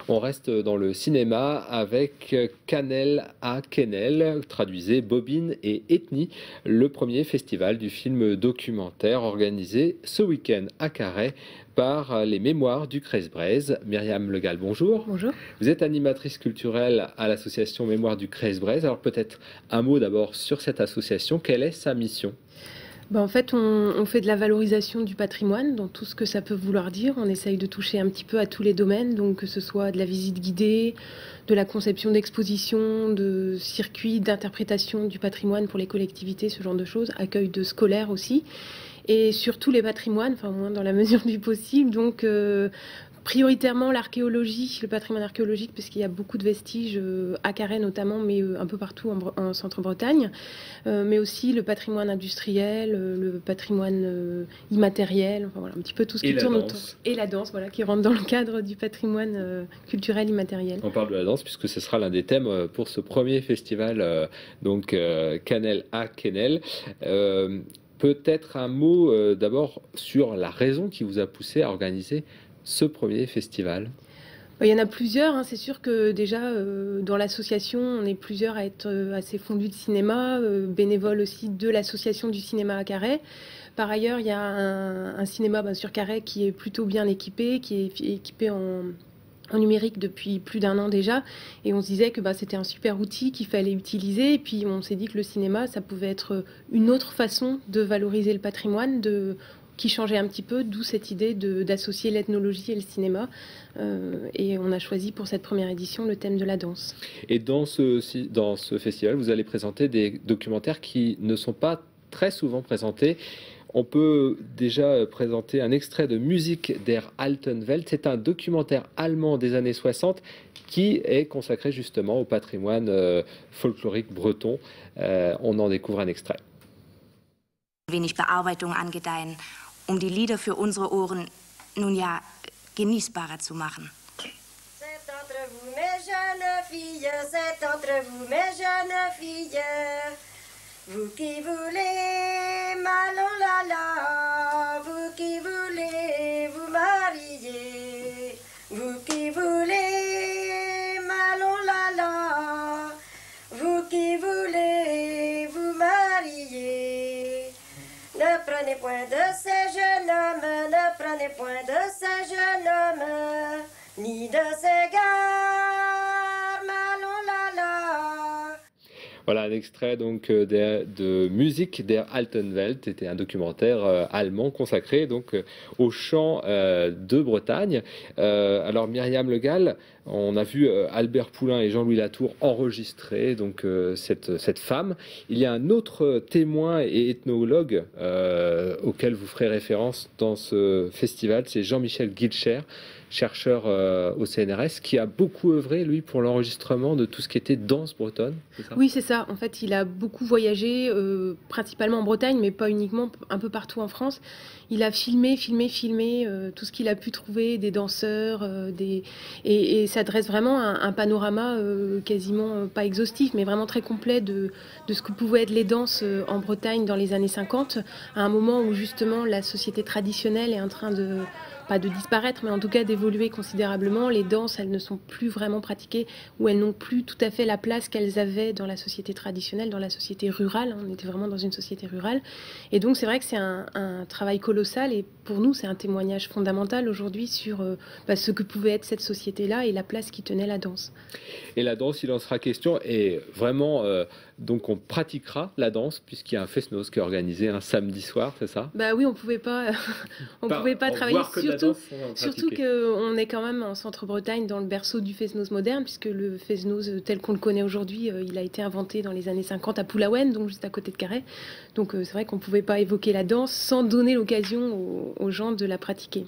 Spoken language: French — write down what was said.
On reste dans le cinéma avec Canel à Quenelle, traduisez Bobine et Ethnie, le premier festival du film documentaire organisé ce week-end à Carhaix par les Mémoires du Crèze-Braise. Myriam Legal, bonjour. Bonjour. Vous êtes animatrice culturelle à l'association Mémoires du Crèze-Braise. Alors peut-être un mot d'abord sur cette association. Quelle est sa mission ? En fait, on fait de la valorisation du patrimoine dans tout ce que ça peut vouloir dire. On essaye de toucher un petit peu à tous les domaines, donc que ce soit de la visite guidée, de la conception d'expositions, de circuits d'interprétation du patrimoine pour les collectivités, ce genre de choses, accueil de scolaires aussi, et sur tous les patrimoines, enfin au moins dans la mesure du possible. Donc prioritairement l'archéologie, le patrimoine archéologique, parce qu'il y a beaucoup de vestiges à Carhaix notamment, mais un peu partout en Centre-Bretagne, mais aussi le patrimoine industriel, le patrimoine immatériel, enfin voilà, un petit peu tout ce qui tourne autour. Et la danse, voilà, qui rentre dans le cadre du patrimoine culturel immatériel. On parle de la danse puisque ce sera l'un des thèmes pour ce premier festival, Canel à Quenelle. Peut-être un mot d'abord sur la raison qui vous a poussé à organiser ce premier festival. Il y en a plusieurs, hein. C'est sûr que déjà dans l'association, on est plusieurs à être assez fondus de cinéma, bénévoles aussi de l'association du cinéma à Carhaix. Par ailleurs, il y a un cinéma sur Carhaix qui est plutôt bien équipé, qui est équipé en numérique depuis plus d'un an déjà, et on se disait que c'était un super outil qu'il fallait utiliser, et puis on s'est dit que le cinéma, ça pouvait être une autre façon de valoriser le patrimoine, qui changeait un petit peu, d'où cette idée d'associer l'ethnologie et le cinéma. Et on a choisi pour cette première édition le thème de la danse. Et dans ce festival, vous allez présenter des documentaires qui ne sont pas très souvent présentés. On peut déjà présenter un extrait de Musique der Alten Welt. C'est un documentaire allemand des années 60 qui est consacré justement au patrimoine folklorique breton. On en découvre un extrait. Wenig Bearbeitung angedeihen, die Lieder für unsere Ohren nun ja genießbarer zu machen. C'est entre vous mes jeunes filles, c'est entre vous mes jeunes filles, vous qui voulez malolala, vous qui voulez vous marier, vous qui voulez malolala, vous qui voulez vous marier. Ne prenez point de ces jeunes hommes, ne prenez point de ces jeunes hommes, ni de ces gares, malolala. Voilà un extrait donc de Musique der Alten Welt. C'était un documentaire allemand consacré donc au chant de Bretagne. Alors Myriam Legal, on a vu Albert Poulain et Jean-Louis Latour enregistrer donc cette femme. Il y a un autre témoin et ethnologue auquel vous ferez référence dans ce festival, c'est Jean-Michel Guilcher, chercheur au CNRS, qui a beaucoup œuvré, lui, pour l'enregistrement de tout ce qui était danse bretonne. C'est ça ? Oui, c'est ça. En fait, il a beaucoup voyagé, principalement en Bretagne, mais pas uniquement, un peu partout en France. Il a filmé tout ce qu'il a pu trouver, des danseurs, et ça dresse vraiment un panorama quasiment pas exhaustif, mais vraiment très complet de ce que pouvaient être les danses en Bretagne dans les années 50, à un moment où justement la société traditionnelle est en train pas de disparaître, mais en tout cas d'évoluer considérablement. Les danses, elles ne sont plus vraiment pratiquées, ou elles n'ont plus tout à fait la place qu'elles avaient dans la société traditionnelle, dans la société rurale. On était vraiment dans une société rurale. Et donc c'est vrai que c'est un travail colossal, et pour nous c'est un témoignage fondamental aujourd'hui sur ce que pouvait être cette société-là et la place qui tenait la danse. Et la danse, il en sera question, et vraiment, donc on pratiquera la danse, puisqu'il y a un Fest-Noz qui est organisé un samedi soir, c'est ça ? Oui, on pouvait pas, pouvait pas travailler, surtout qu'on est quand même en Centre-Bretagne, dans le berceau du Fest-Noz moderne, puisque le Fest-Noz tel qu'on le connaît aujourd'hui, il a été inventé dans les années 50 à Poulaouen, donc juste à côté de Carhaix. Donc c'est vrai qu'on ne pouvait pas évoquer la danse sans donner l'occasion aux gens de la pratiquer.